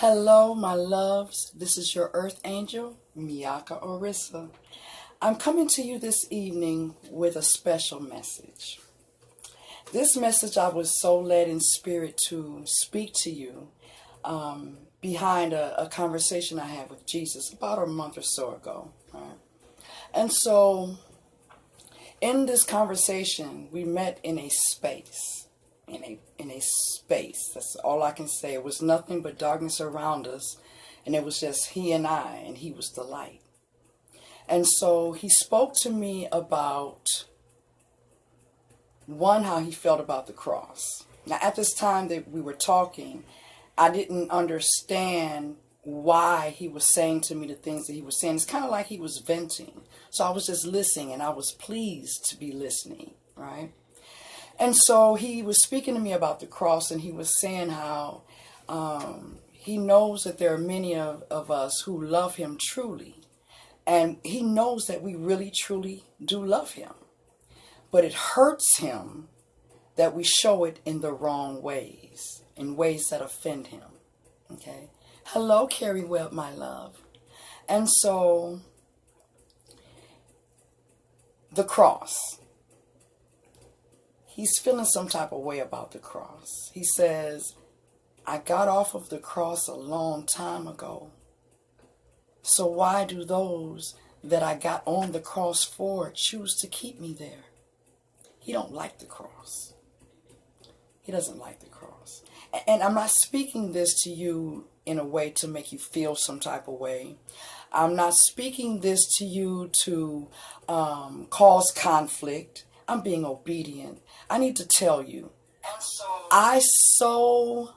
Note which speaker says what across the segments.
Speaker 1: Hello, my loves. This is your Earth Angel, Miyaka Orissa. I'm coming to you this evening with a special message. This message I was so led in spirit to speak to you behind a conversation I had with Jesus about a month or so ago. Right? And so in this conversation, we met in a space. In a space. That's all I can say. It was nothing but darkness around us, and it was just he and I, and he was the light. And so he spoke to me about, one, how he felt about the cross. Now, at this time that we were talking, I didn't understand why he was saying to me the things that he was saying. It's kind of like he was venting. So I was just listening, and I was pleased to be listening, right? And so he was speaking to me about the cross, and he was saying how he knows that there are many of us who love him truly. And he knows that we really, truly do love him. But it hurts him that we show it in the wrong ways, in ways that offend him. Okay? Hello, Carrie Webb, my love. And so, the cross. He's feeling some type of way about the cross. He says, I got off of the cross a long time ago. So why do those that I got on the cross for choose to keep me there? He don't like the cross. He doesn't like the cross. And I'm not speaking this to you in a way to make you feel some type of way. I'm not speaking this to you to cause conflict. I'm being obedient. I need to tell you, I so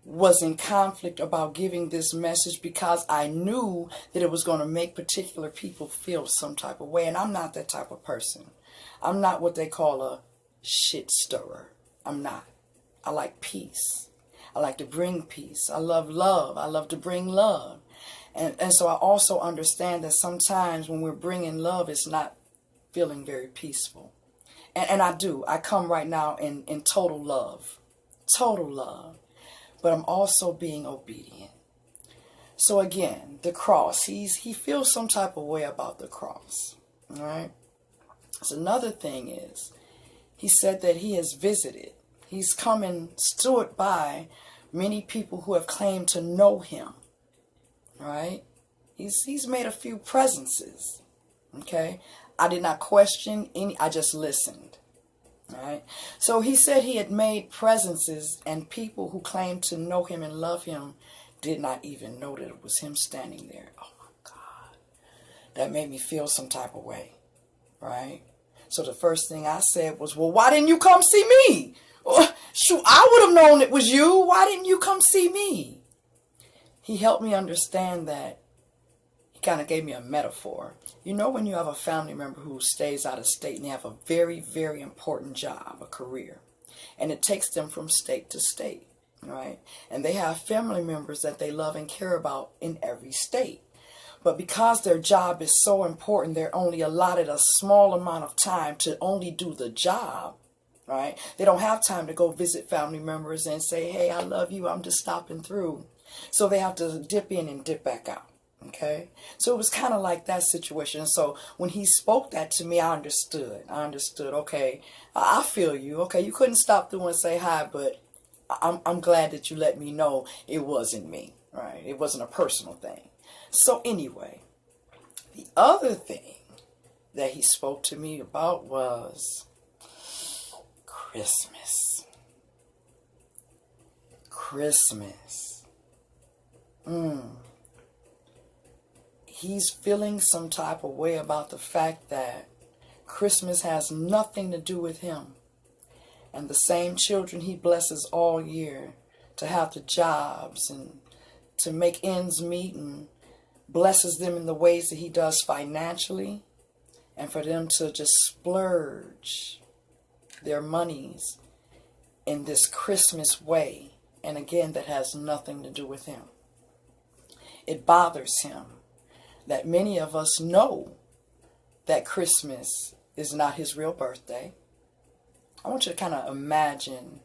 Speaker 1: was in conflict about giving this message because I knew that it was going to make particular people feel some type of way. And I'm not that type of person. I'm not what they call a shit stirrer. I'm not. I like peace. I like to bring peace. I love love. I love to bring love. And so I also understand that sometimes when we're bringing love, it's not feeling very peaceful. And I do. I come right now in total love. Total love. But I'm also being obedient. So again, the cross. He feels some type of way about the cross. All right? So another thing is, he said that he has visited. He's come and stood by many people who have claimed to know him. All right? He's made a few presences. Okay? I did not question any, I just listened. All right. So he said he had made presences, and people who claimed to know him and love him did not even know that it was him standing there. Oh my God. That made me feel some type of way. Right? So the first thing I said was, well, why didn't you come see me? Shoot, I would have known it was you. Why didn't you come see me? He helped me understand that. Kind of gave me a metaphor. You know, when you have a family member who stays out of state and they have a very, very important job, a career, and it takes them from state to state, right? And they have family members that they love and care about in every state. But because their job is so important, they're only allotted a small amount of time to only do the job, right? They don't have time to go visit family members and say, hey, I love you, I'm just stopping through. So they have to dip in and dip back out. Okay, so it was kind of like that situation. So when he spoke that to me, I understood. Okay, I feel you. Okay, you couldn't stop through and say hi, but I'm glad that you let me know it wasn't me. Right? It wasn't a personal thing. So anyway, the other thing that he spoke to me about was Christmas. Christmas. He's feeling some type of way about the fact that Christmas has nothing to do with him. And the same children he blesses all year to have the jobs and to make ends meet, and blesses them in the ways that he does financially, and for them to just splurge their monies in this Christmas way. And again, that has nothing to do with him. It bothers him that many of us know that Christmas is not his real birthday. I want you to kind of imagine,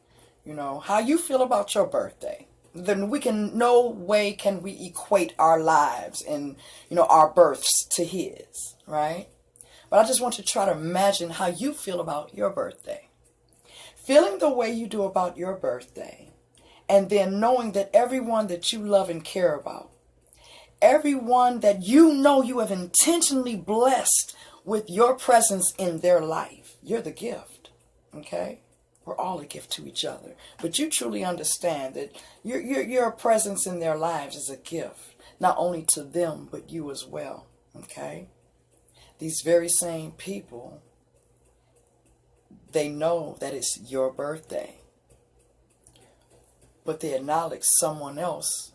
Speaker 1: how you feel about your birthday. then we can, no way can we equate our lives and, our births to his, right? But I just want to try to imagine how you feel about your birthday. Feeling the way you do about your birthday, and then knowing that everyone that you love and care about, everyone that you have intentionally blessed with your presence in their life, you're the gift, okay? We're all a gift to each other. But you truly understand that your presence in their lives is a gift, not only to them, but you as well, okay? These very same people, they know that it's your birthday, but they acknowledge someone else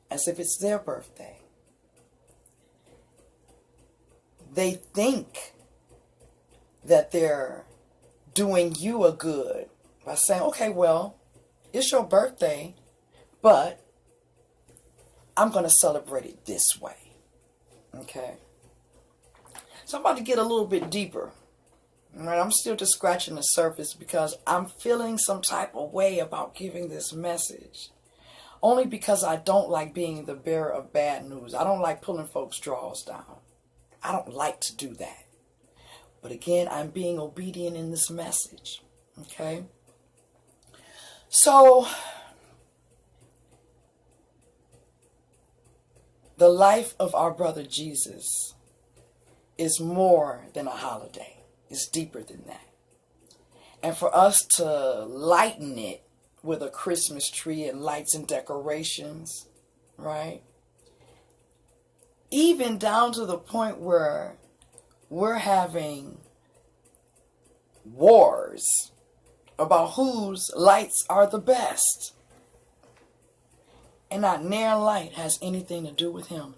Speaker 1: as if it's their birthday. They think that they're doing you a good by saying, okay, well, it's your birthday, but I'm going to celebrate it this way. Okay? So I'm about to get a little bit deeper. All right? I'm still just scratching the surface because I'm feeling some type of way about giving this message. Only because I don't like being the bearer of bad news. I don't like pulling folks' drawers down. I don't like to do that. But again, I'm being obedient in this message. Okay? So, the life of our brother Jesus is more than a holiday. It's deeper than that. And for us to lighten it with a Christmas tree and lights and decorations, right? Even down to the point where we're having wars about whose lights are the best. And not near light has anything to do with him.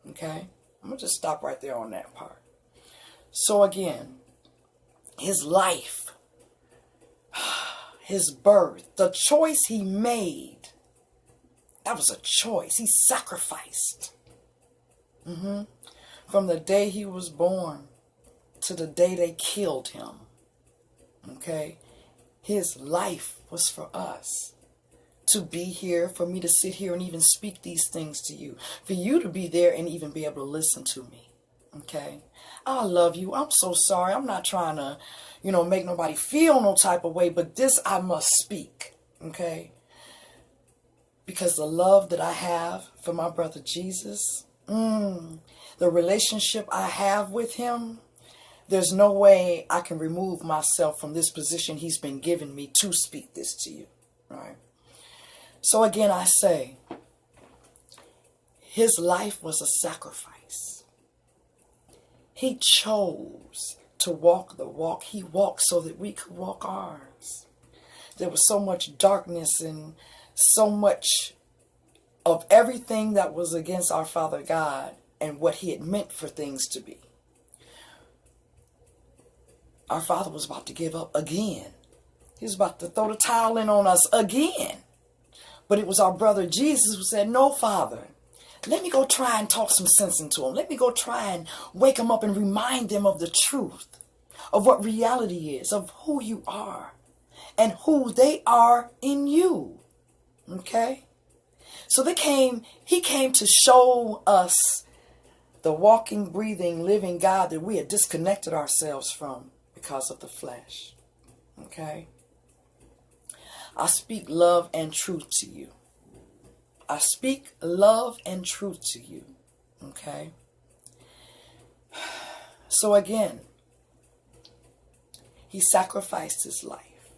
Speaker 1: Okay? I'm going to just stop right there on that part. So again, his life, his birth, the choice he made, that was a choice. He sacrificed. From the day he was born to the day they killed him. Okay? His life was for us. To be here, for me to sit here and even speak these things to you. For you to be there and even be able to listen to me. Okay? I love you. I'm so sorry. I'm not trying to, make nobody feel no type of way. But this I must speak. Okay? Because the love that I have for my brother Jesus, the relationship I have with him, there's no way I can remove myself from this position he's been giving me to speak this to you. Right? So again, I say, his life was a sacrifice. He chose to walk the walk he walked so that we could walk ours. There was so much darkness and so much of everything that was against our Father God and what he had meant for things to be. Our Father was about to give up again. He was about to throw the towel in on us again. But it was our brother Jesus who said, no, Father, let me go try and talk some sense into him. Let me go try and wake him up and remind them of the truth, of what reality is, of who you are, and who they are in you. Okay? So he came to show us the walking, breathing, living God that we had disconnected ourselves from because of the flesh. Okay? I speak love and truth to you. I speak love and truth to you. Okay? So again, he sacrificed his life.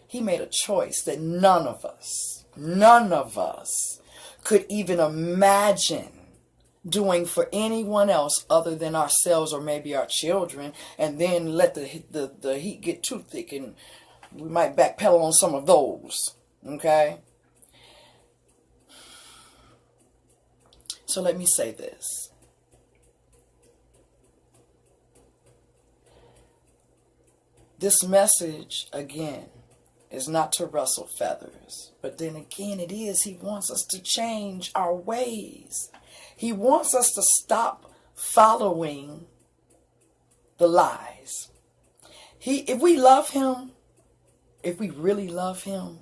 Speaker 1: He made a choice that none of us could even imagine doing for anyone else other than ourselves or maybe our children, and then let the heat get too thick and we might backpedal on some of those. Okay? So let me say this. This message, again, is not to rustle feathers. But then again, it is. He wants us to change our ways. He wants us to stop following the lies. If we love him, if we really love him,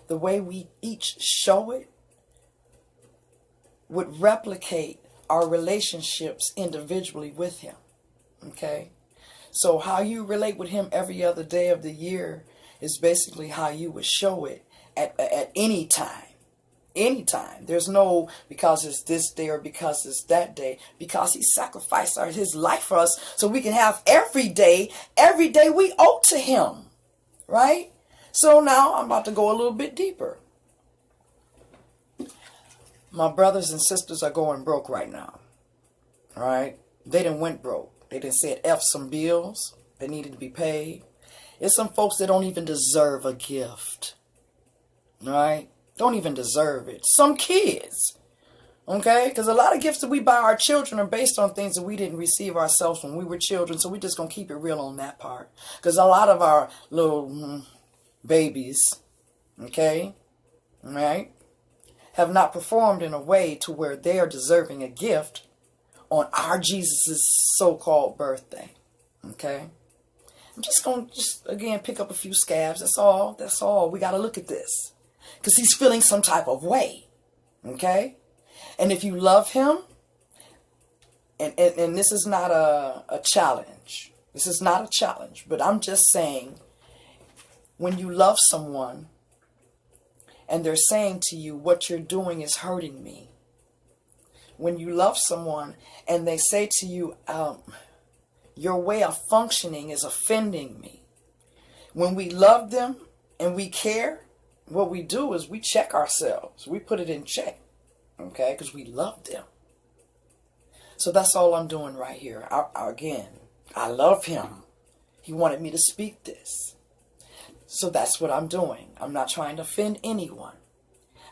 Speaker 1: the way we each show it would replicate our relationships individually with him. Okay? So how you relate with him every other day of the year is basically how you would show it at any time. Anytime. There's no because it's this day or because it's that day. Because he sacrificed his life for us so we can have every day we owe to him. Right? So now I'm about to go a little bit deeper. My brothers and sisters are going broke right now. Right? They done went broke. They done said F some bills that needed to be paid. There's some folks that don't even deserve a gift. Right? Don't even deserve it. Some kids. Okay? Because a lot of gifts that we buy our children are based on things that we didn't receive ourselves when we were children. So we're just going to keep it real on that part. Because a lot of our little babies, okay, right, have not performed in a way to where they are deserving a gift on our Jesus' so-called birthday. Okay? I'm just going to again pick up a few scabs. That's all. That's all. We got to look at this. Because he's feeling some type of way. Okay? And if you love him, and this is not a challenge. This is not a challenge. But I'm just saying, when you love someone, and they're saying to you, what you're doing is hurting me. When you love someone, and they say to you, your way of functioning is offending me. When we love them, and we care, what we do is we check ourselves. We put it in check. Okay? Because we love them. So that's all I'm doing right here. Again, I love him. He wanted me to speak this. So that's what I'm doing. I'm not trying to offend anyone.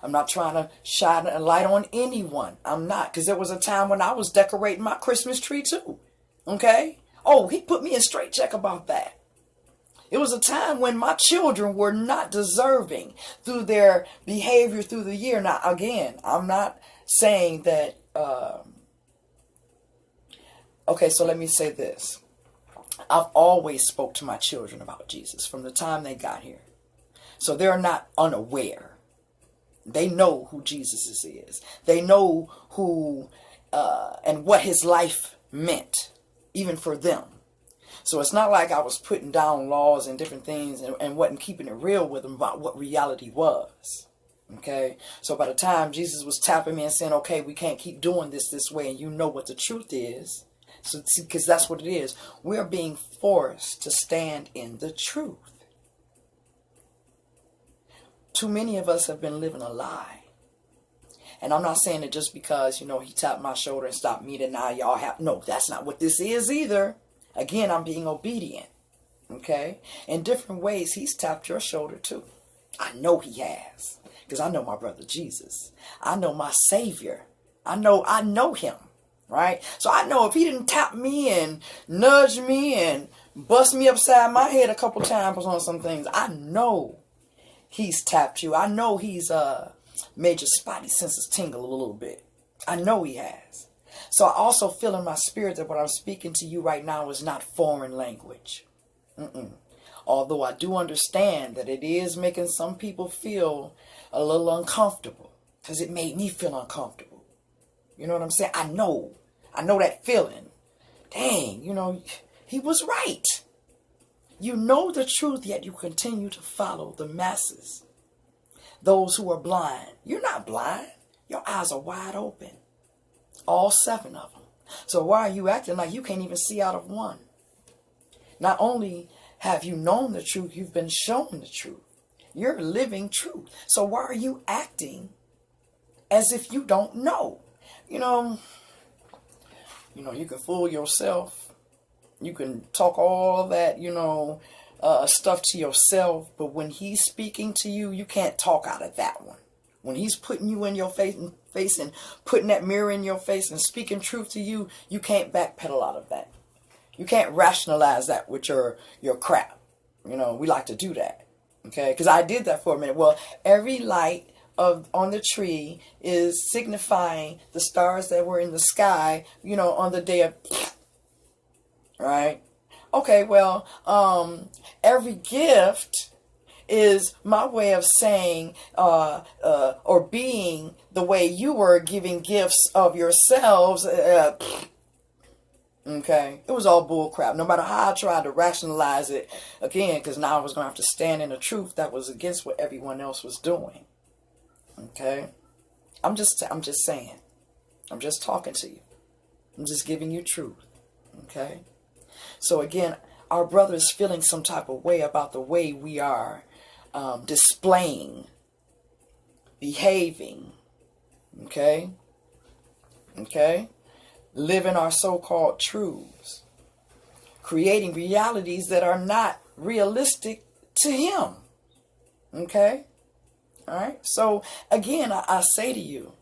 Speaker 1: I'm not trying to shine a light on anyone. I'm not. Because there was a time when I was decorating my Christmas tree too. Okay? Oh, he put me in straight check about that. It was a time when my children were not deserving through their behavior through the year. Now, again, I'm not saying that... okay, so let me say this. I've always spoke to my children about Jesus from the time they got here. So they're not unaware. They know who Jesus is. They know who and what his life meant, even for them. So it's not like I was putting down laws and different things and wasn't keeping it real with them about what reality was. Okay? So by the time Jesus was tapping me and saying, okay, we can't keep doing this way, and you know what the truth is. So, because that's what it is. We're being forced to stand in the truth. Too many of us have been living a lie. And I'm not saying it just because, he tapped my shoulder and stopped me that now y'all have... No, that's not what this is either. Again, I'm being obedient. Okay? In different ways, he's tapped your shoulder too. I know he has. Because I know my brother Jesus. I know my Savior. I know him. Right? So I know if he didn't tap me and nudge me and bust me upside my head a couple times on some things, I know he's tapped you. I know he's made your spidey senses tingle a little bit. I know he has. So I also feel in my spirit that what I'm speaking to you right now is not foreign language. Although I do understand that it is making some people feel a little uncomfortable. Because it made me feel uncomfortable. You know what I'm saying? I know that feeling. Dang, he was right. You know the truth, yet you continue to follow the masses. Those who are blind. You're not blind. Your eyes are wide open. All 7 of them. So why are you acting like you can't even see out of one? Not only have you known the truth, you've been shown the truth. You're living truth. So why are you acting as if you don't know? You can fool yourself. You can talk all that, stuff to yourself. But when he's speaking to you, you can't talk out of that one. When he's putting you in your face and putting that mirror in your face and speaking truth to you, you can't backpedal out of that. You can't rationalize that with your crap. We like to do that. Okay? Because I did that for a minute. Well, every light on the tree is signifying the stars that were in the sky, on the day of... Right? Okay, well, every gift is my way of saying or being the way you were giving gifts of yourselves. Okay, it was all bull crap. No matter how I tried to rationalize it, again, because now I was going to have to stand in the truth that was against what everyone else was doing. Okay, I'm just saying. I'm just talking to you. I'm just giving you truth. Okay, so again, our brother is feeling some type of way about the way we are displaying, behaving. Okay, living our so-called truths, creating realities that are not realistic to him. Okay? All right? So, again, I say to you,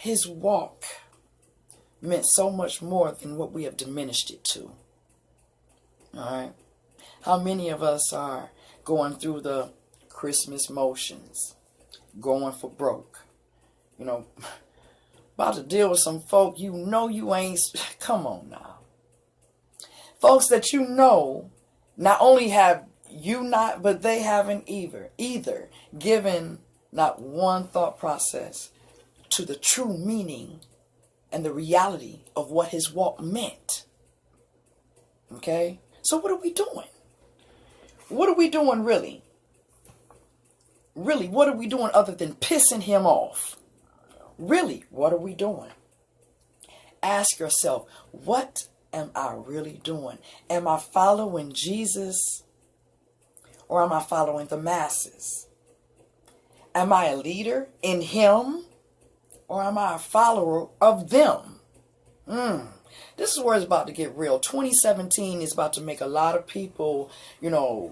Speaker 1: his walk meant so much more than what we have diminished it to. All right? How many of us are going through the Christmas motions, going for broke? You know, about to deal with some folk you know you ain't, come on now. Folks that you know, not only have you not, but they haven't either given not one thought process to the true meaning and the reality of what his walk meant. Okay? So what are we doing? What are we doing really? Really, what are we doing other than pissing him off? Really, what are we doing? Ask yourself, what am I really doing? Am I following Jesus or am I following the masses? Am I a leader in him or am I a follower of them? This is where it's about to get real. 2017 is about to make a lot of people,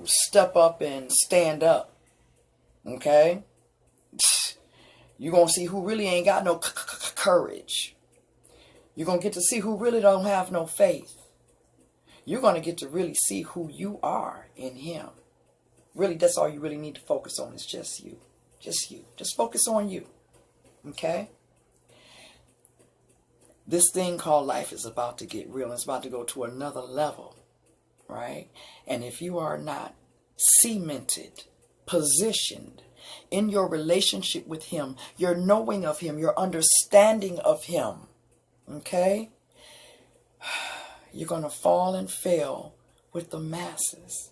Speaker 1: step up and stand up. Okay? You're going to see who really ain't got no courage. You're going to get to see who really don't have no faith. You're going to get to really see who you are in him. Really, that's all you really need to focus on is just you. Just you. Just focus on you. Okay? This thing called life is about to get real. It's about to go to another level. Right? And if you are not cemented, positioned, in your relationship with him, your knowing of him, your understanding of him, okay? You're going to fall and fail with the masses.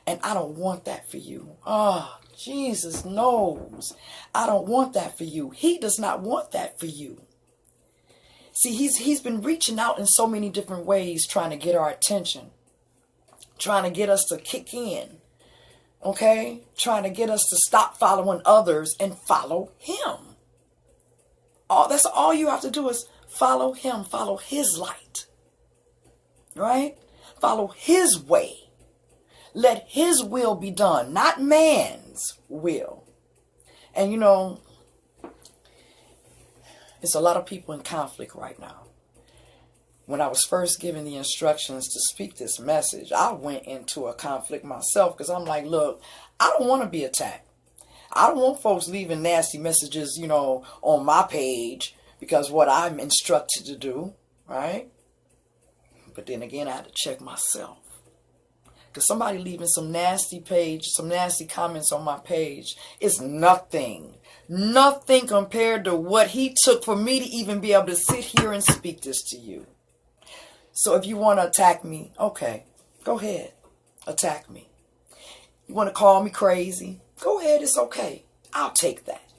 Speaker 1: And I don't want that for you. Jesus knows. I don't want that for you. He does not want that for you. See, he's been reaching out in so many different ways trying to get our attention, trying to get us to kick in. Okay? Trying to get us to stop following others and follow him. That's all you have to do is follow him. Follow his light. Right? Follow his way. Let his will be done, not man's will. And it's a lot of people in conflict right now. When I was first given the instructions to speak this message, I went into a conflict myself because I'm like, look, I don't want to be attacked. I don't want folks leaving nasty messages, on my page because what I'm instructed to do, right? But then again, I had to check myself. Because somebody leaving some nasty comments on my page is nothing compared to what he took for me to even be able to sit here and speak this to you. So if you want to attack me, okay, go ahead, attack me. You want to call me crazy? Go ahead, it's okay. I'll take that,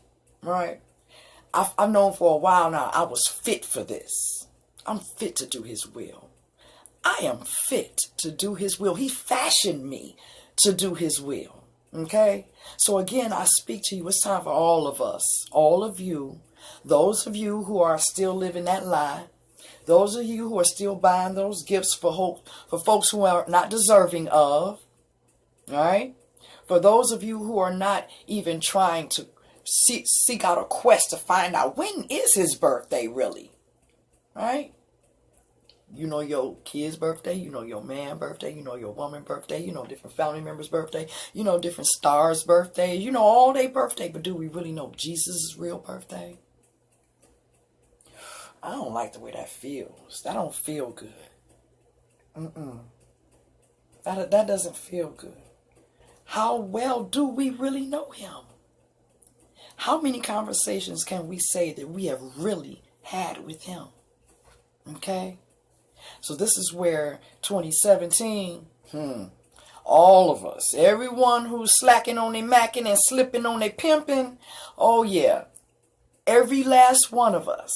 Speaker 1: right? I've known for a while now I was fit for this. I'm fit to do his will. I am fit to do his will. He fashioned me to do his will, okay? So again, I speak to you. It's time for all of us, all of you, those of you who are still living that lie, those of you who are still buying those gifts for folks who are not deserving of, all right? For those of you who are not even trying to seek out a quest to find out when is his birthday really, right? You know your kid's birthday, you know your man's birthday, you know your woman's birthday, you know different family members' birthday, you know different stars' birthday, you know all their birthday, but do we really know Jesus' real birthday? I don't like the way that feels. That don't feel good. That doesn't feel good. how well do we really know him? How many conversations can we say that we have really had with him? Okay? So this is where 2017, all of us, everyone who's slacking on their macking and slipping on their pimping, oh yeah, every last one of us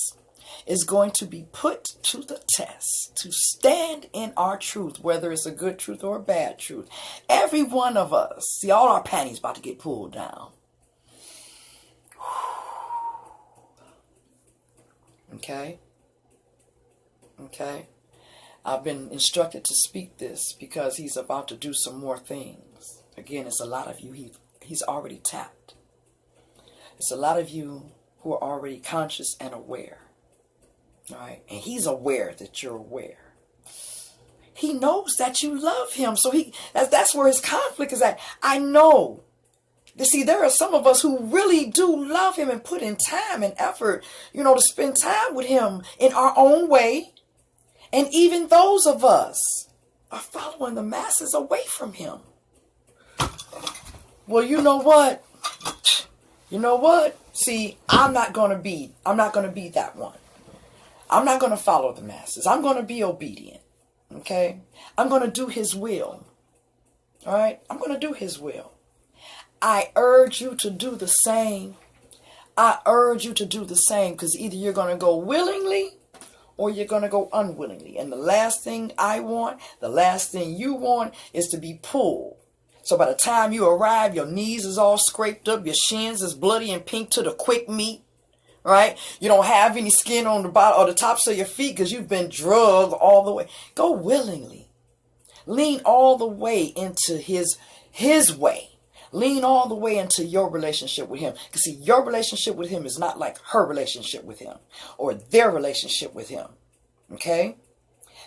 Speaker 1: is going to be put to the test to stand in our truth, whether it's a good truth or a bad truth. Every one of us, see, all our panties about to get pulled down. Okay? Okay? I've been instructed to speak this because he's about to do some more things. Again, it's a lot of you he's already tapped. It's a lot of you who are already conscious and aware. All right? And he's aware that you're aware. He knows that you love him. So that's where his conflict is at. I know. You see, there are some of us who really do love him and put in time and effort, to spend time with him in our own way. And even those of us are following the masses away from him. Well, you know what? See, I'm not going to be that one. I'm not going to follow the masses. I'm going to be obedient. Okay? I'm going to do his will. All right? I'm going to do his will. I urge you to do the same. I urge you to do the same, because either you're going to go willingly or you're going to go unwillingly. And the last thing I want, the last thing you want, is to be pulled. So by the time you arrive, your knees is all scraped up, your shins is bloody and pink to the quick meat, right? You don't have any skin on the bottom or the tops of your feet because you've been drugged all the way. Go willingly. Lean all the way into his way. Lean all the way into your relationship with him. Because see, your relationship with him is not like her relationship with him or their relationship with him. Okay?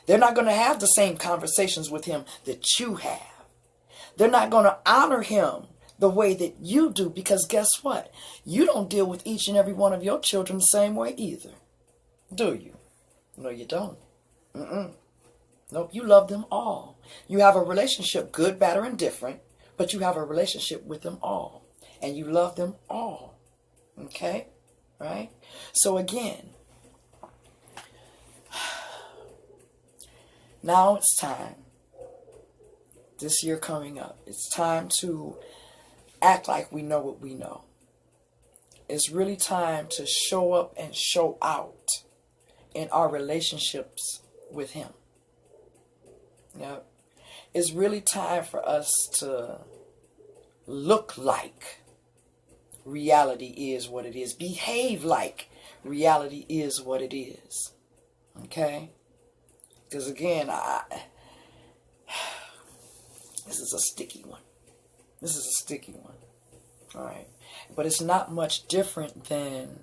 Speaker 1: They're not going to have the same conversations with him that you have. They're not going to honor him the way that you do, because guess what? You don't deal with each and every one of your children the same way either. Do you? No, you don't. Nope, you love them all. You have a relationship, good, bad, or indifferent. But you have a relationship with them all. And you love them all. Okay? Right? So again, now it's time. This year coming up, it's time to act like we know what we know. It's really time to show up and show out in our relationships with him. Yep. It's really time for us to look like reality is what it is. Behave like reality is what it is. Okay? Because again, this is a sticky one. This is a sticky one. All right. But it's not much different than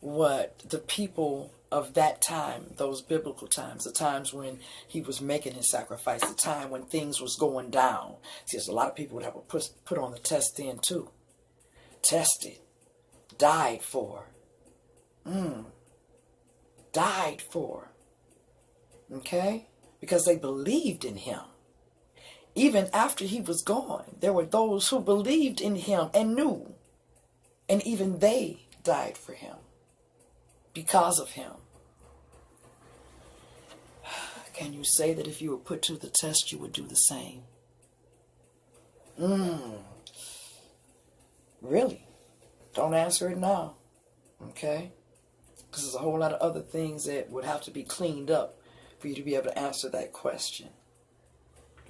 Speaker 1: what the people of that time, those biblical times, the times when he was making his sacrifice, the time when things was going down. See, there's a lot of people that have put on the test then too. Tested. Died for. Died for. Okay? Because they believed in him. Even after he was gone, there were those who believed in him and knew. And even they died for him. Because of him. Can you say that if you were put to the test, you would do the same? Really? Don't answer it now. Okay? Because there's a whole lot of other things that would have to be cleaned up for you to be able to answer that question.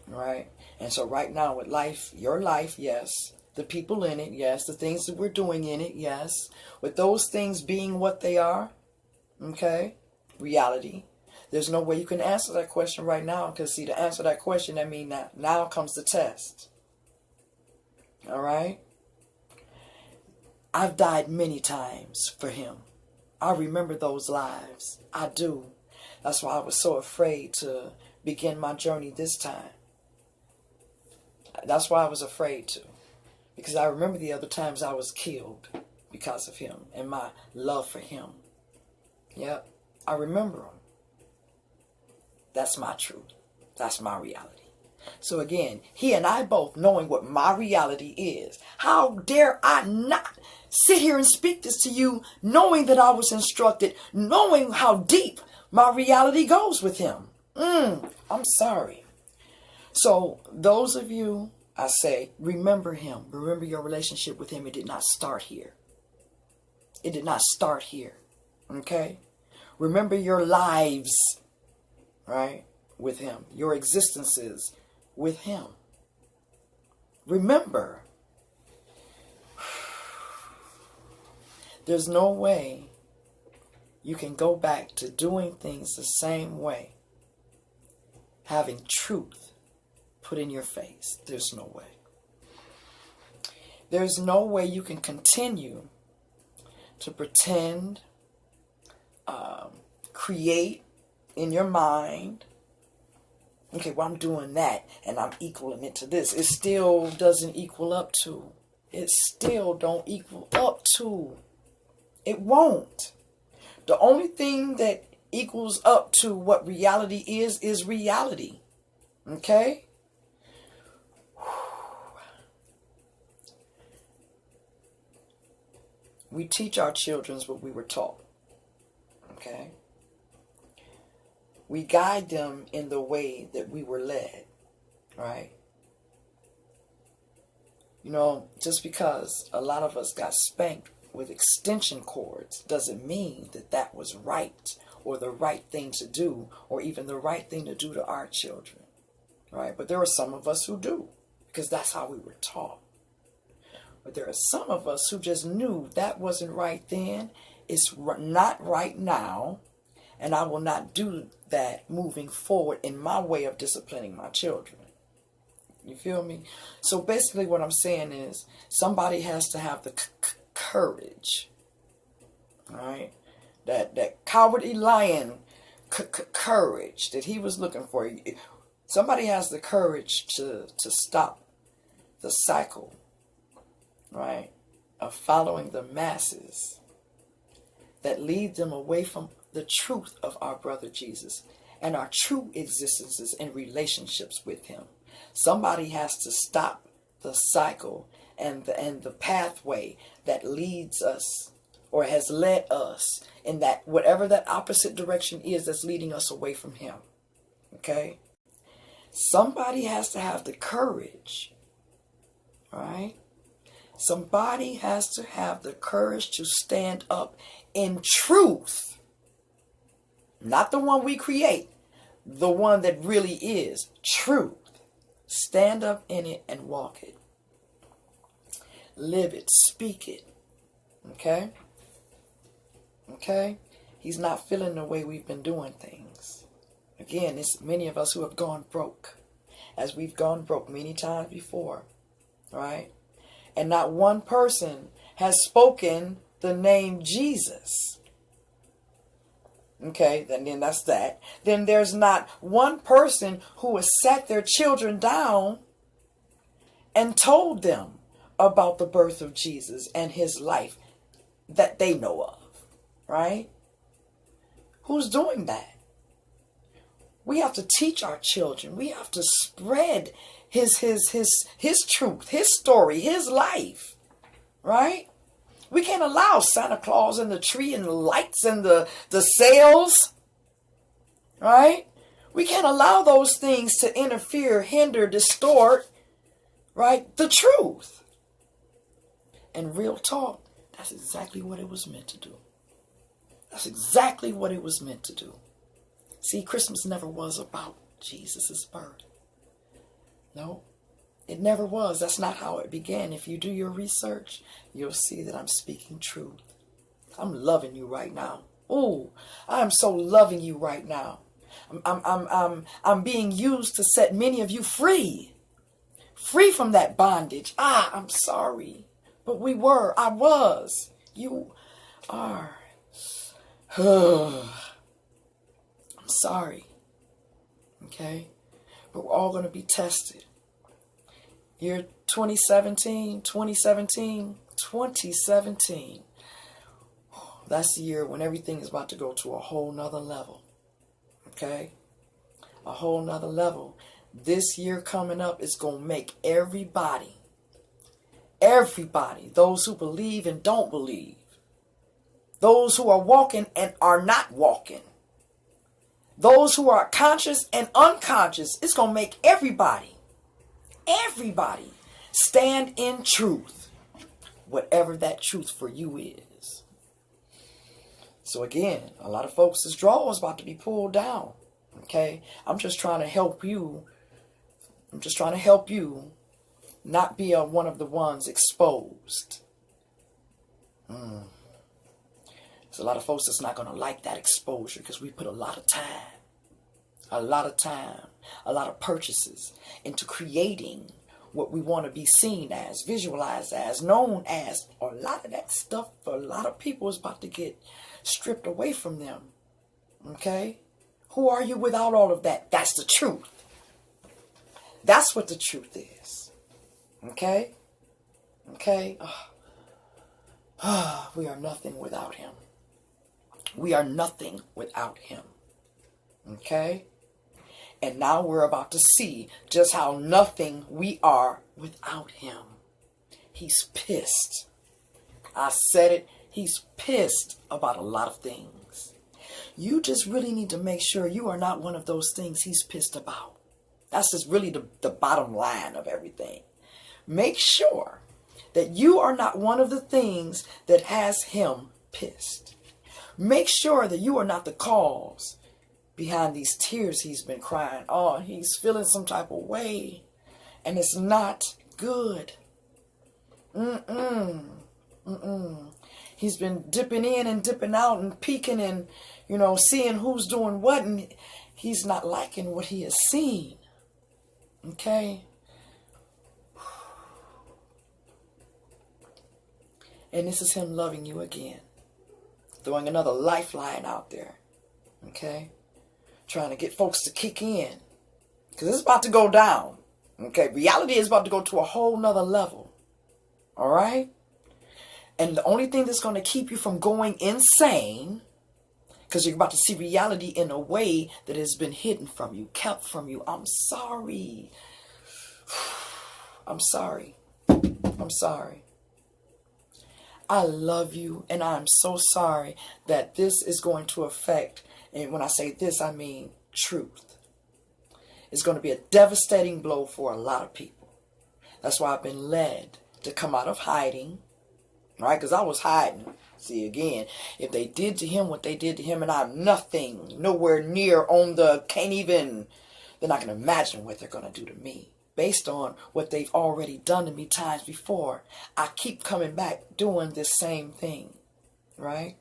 Speaker 1: Right? And so right now with life, your life, yes. The people in it, yes. The things that we're doing in it, yes. With those things being what they are, okay? Reality. There's no way you can answer that question right now, because see, to answer that question, that means that now comes the test. All right? I've died many times for him. I remember those lives. I do. That's why I was so afraid to begin my journey this time. That's why I was afraid to. Because I remember the other times I was killed because of him and my love for him. Yep, I remember them. That's my truth. That's my reality. So again, he and I both knowing what my reality is. How dare I not sit here and speak this to you, knowing that I was instructed, knowing how deep my reality goes with him. I'm sorry. So those of you, I say, remember him. Remember your relationship with him. It did not start here. It did not start here. Okay? Remember your lives, right, with him. Your existences with him. Remember. There's no way you can go back to doing things the same way, having truth put in your face. There's no way. There's no way you can continue to pretend, create in your mind, okay, well, I'm doing that and I'm equaling it to this. It still doesn't equal up to. It still don't equal up to. It won't. The only thing that equals up to what reality is reality. Okay? We teach our children what we were taught. Okay? We guide them in the way that we were led. Right? You know, just because a lot of us got spanked with extension cords doesn't mean that that was right or the right thing to do or even the right thing to do to our children. Right? But there are some of us who do because that's how we were taught. But there are some of us who just knew that wasn't right then. It's not right now. And I will not do that moving forward in my way of disciplining my children. You feel me? So basically what I'm saying is somebody has to have the courage. All right? That cowardly lion courage that he was looking for. Somebody has the courage to stop the cycle, right, of following the masses that lead them away from the truth of our brother Jesus and our true existences and relationships with him. Somebody has to stop the cycle and the pathway that leads us or has led us in that whatever that opposite direction is that's leading us away from him. Okay? Somebody has to have the courage, right? Somebody has to have the courage to stand up in truth. Not the one we create, the one that really is truth. Stand up in it and walk it. Live it, speak it. Okay? Okay? He's not feeling the way we've been doing things. Again, it's many of us who have gone broke, as we've gone broke many times before, right? And not one person has spoken the name Jesus. Okay, then that's that. Then there's not one person who has sat their children down and told them about the birth of Jesus and his life that they know of, right? Who's doing that? We have to teach our children. We have to spread his truth, his story, his life, right? We can't allow Santa Claus and the tree and the lights and the sails, right? We can't allow those things to interfere, hinder, distort, right, the truth. And real talk, that's exactly what it was meant to do. That's exactly what it was meant to do. See, Christmas never was about Jesus' birth. No, it never was. That's not how it began. If you do your research, you'll see that I'm speaking truth. I'm loving you right now. Oh, I am so loving you right now. I'm being used to set many of you free from that bondage. I'm sorry, but I was, you are. I'm sorry. Okay? But we're all going to be tested. Year 2017. That's the year when everything is about to go to a whole nother level. Okay? A whole nother level. This year coming up is going to make everybody, those who believe and don't believe, those who are walking and are not walking, those who are conscious and unconscious, it's going to make everybody stand in truth, whatever that truth for you is. So again, a lot of folks' draw is about to be pulled down. Okay, I'm just trying to help you. Not be one of the ones exposed. There's a lot of folks that's not going to like that exposure because we put a lot of time, a lot of purchases into creating what we want to be seen as, visualized as, known as. A lot of that stuff for a lot of people is about to get stripped away from them. Okay? Who are you without all of that? That's the truth. That's what the truth is. Okay? Okay? We are nothing without him. We are nothing without him. Okay? And now we're about to see just how nothing we are without him. He's pissed. I said it. He's pissed about a lot of things. You just really need to make sure you are not one of those things he's pissed about. That's just really the bottom line of everything. Make sure that you are not one of the things that has him pissed. Make sure that you are not the cause behind these tears he's been crying. Oh, he's feeling some type of way. And it's not good. He's been dipping in and dipping out and peeking and, seeing who's doing what. And he's not liking what he has seen. Okay? And this is him loving you again. Throwing another lifeline out there. Okay? Trying to get folks to kick in. Because it's about to go down. Okay? Reality is about to go to a whole nother level. Alright? And the only thing that's going to keep you from going insane, because you're about to see reality in a way that has been hidden from you, kept from you. I'm sorry. I'm sorry. I'm sorry. I love you, and I'm so sorry that this is going to affect, and when I say this, I mean truth. It's going to be a devastating blow for a lot of people. That's why I've been led to come out of hiding, right? Because I was hiding. See, again, if they did to him what they did to him, and I'm nothing, nowhere near on the, they're not going to imagine what they're going to do to me. Based on what they've already done to me times before, I keep coming back doing this same thing, right?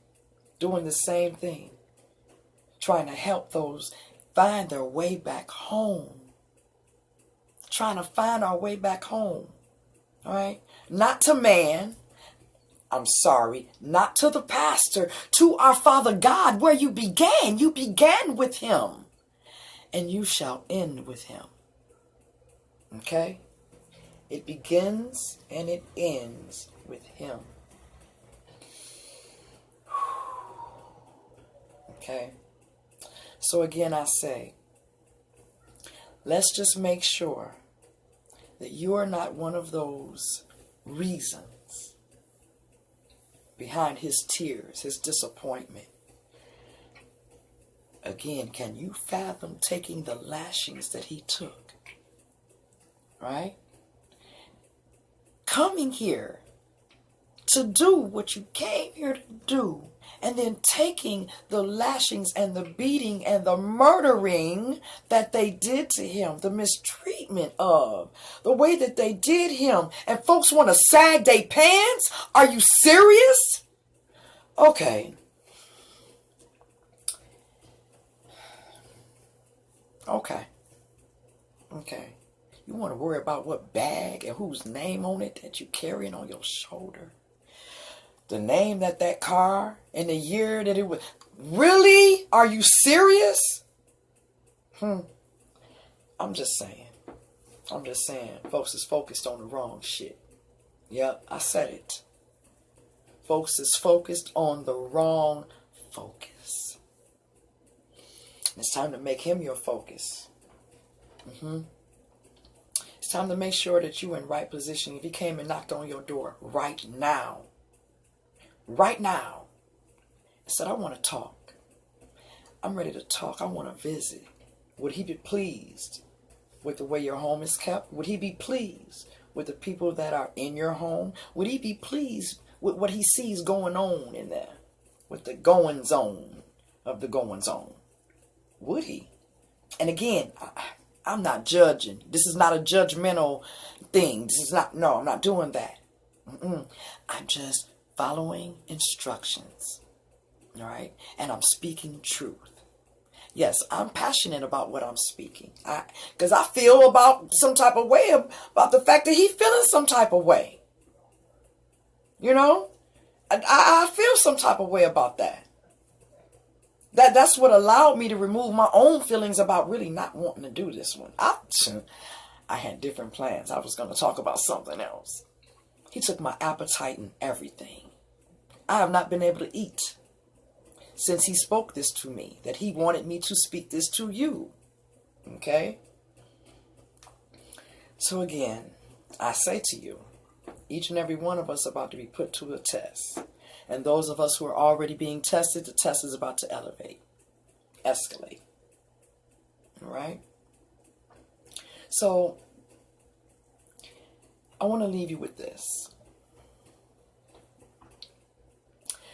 Speaker 1: Doing the same thing. Trying to help those find their way back home. Trying to find our way back home, all right? Not to man. I'm sorry, not to the pastor, to our Father God, where you began. You began with him, and you shall end with him. Okay? It begins and it ends with him. Okay? So again, I say, let's just make sure that you are not one of those reasons behind his tears, his disappointment. Again, can you fathom taking the lashings that he took? Right? Coming here to do what you came here to do, and then taking the lashings and the beating and the murdering that they did to him, the mistreatment of, the way that they did him, and folks want to sag their pants? Are you serious? Okay. Okay. You want to worry about what bag and whose name on it that you're carrying on your shoulder? The name that car and the year that it was. Really? Are you serious? I'm just saying. Folks is focused on the wrong shit. Yep, I said it. Folks is focused on the wrong focus. It's time to make him your focus. time to make sure that you're in right position. If he came and knocked on your door right now, said, I want to talk. I'm ready to talk. I want to visit. Would he be pleased with the way your home is kept? Would he be pleased with the people that are in your home? Would he be pleased with what he sees going on in there? With the goings on of the goings on? Would he? And again, I'm not judging. This is not a judgmental thing. No, I'm not doing that. I'm just following instructions. All right? And I'm speaking truth. Yes, I'm passionate about what I'm speaking. Because I feel about some type of way about the fact that he's feeling some type of way. You know? I feel some type of way about that. That's what allowed me to remove my own feelings about really not wanting to do this one. I had different plans. I was going to talk about something else. He took my appetite and everything. I have not been able to eat since he spoke this to me, that he wanted me to speak this to you. Okay? So again, I say to you, each and every one of us about to be put to a test. And those of us who are already being tested, the test is about to escalate. All right? So, I want to leave you with this.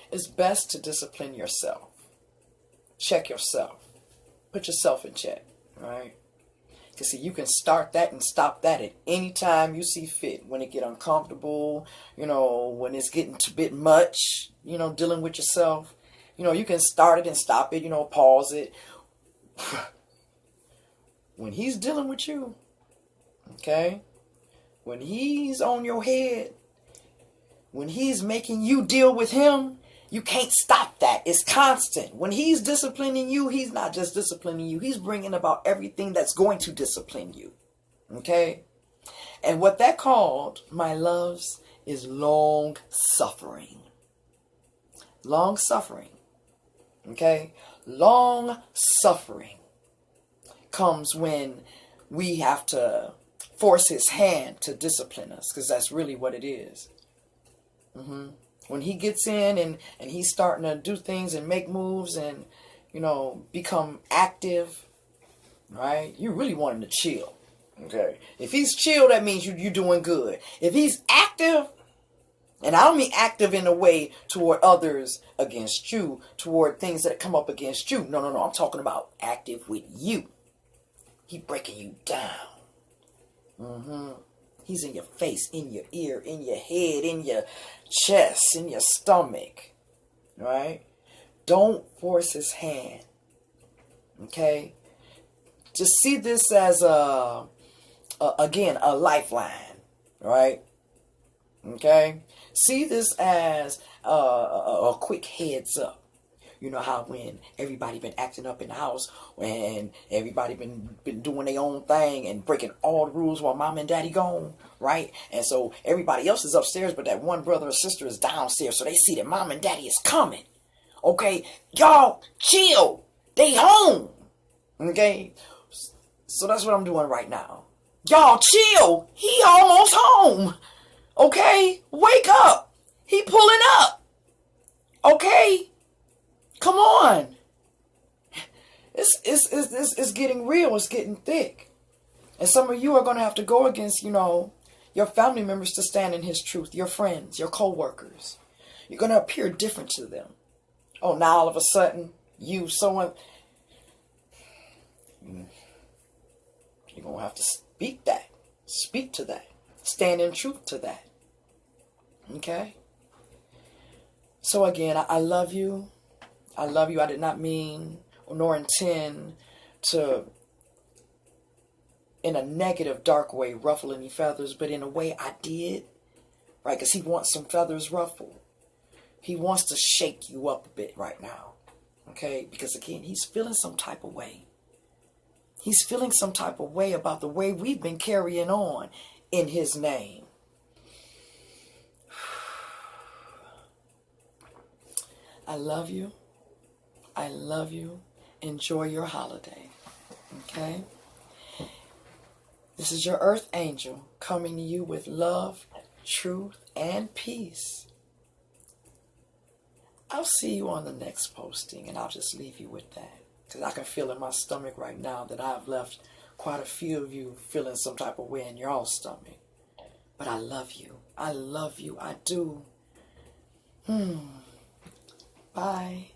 Speaker 1: It's best to discipline yourself. Check yourself. Put yourself in check. All right? Because see, you can start that and stop that at any time you see fit. When it get uncomfortable, when it's getting a bit much, dealing with yourself. You can start it and stop it, pause it. When he's dealing with you, okay? When he's on your head, when he's making you deal with him, you can't stop that. It's constant. When he's disciplining you, he's not just disciplining you. He's bringing about everything that's going to discipline you. Okay? And what that called, my loves, is long suffering. Long suffering. Okay? Long suffering comes when we have to force his hand to discipline us, because that's really what it is. When he gets in and he's starting to do things and make moves and, become active, right? You really want him to chill, okay? If he's chill, that means you're doing good. If he's active, and I don't mean active in a way toward others against you, toward things that come up against you. No. I'm talking about active with you. He breaking you down. He's in your face, in your ear, in your head, in your chest, in your stomach. Right? Don't force his hand. Okay? Just see this as again, a lifeline. Right? Okay? See this as a quick heads up. You know how when everybody been acting up in the house and everybody been doing their own thing and breaking all the rules while mom and daddy gone, right? And so everybody else is upstairs, but that one brother or sister is downstairs, so they see that mom and daddy is coming. Okay? Y'all, chill. They home. Okay? So that's what I'm doing right now. Y'all, chill. He almost home. Okay? Wake up. He pulling up. Okay? Come on. It's getting real. It's getting thick. And some of you are going to have to go against, your family members to stand in his truth. Your friends, your co-workers. You're going to appear different to them. Oh, now all of a sudden, you're going to have to speak that. Speak to that. Stand in truth to that. Okay? So again, I love you. I love you. I did not mean nor intend to, in a negative, dark way, ruffle any feathers, but in a way I did, right? Because he wants some feathers ruffled. He wants to shake you up a bit right now, okay? Because again, he's feeling some type of way. He's feeling some type of way about the way we've been carrying on in his name. I love you. I love you. Enjoy your holiday. Okay? This is your earth angel coming to you with love, truth, and peace. I'll see you on the next posting, and I'll just leave you with that. Because I can feel in my stomach right now that I've left quite a few of you feeling some type of way in your stomach. But I love you. I love you. I do. Bye.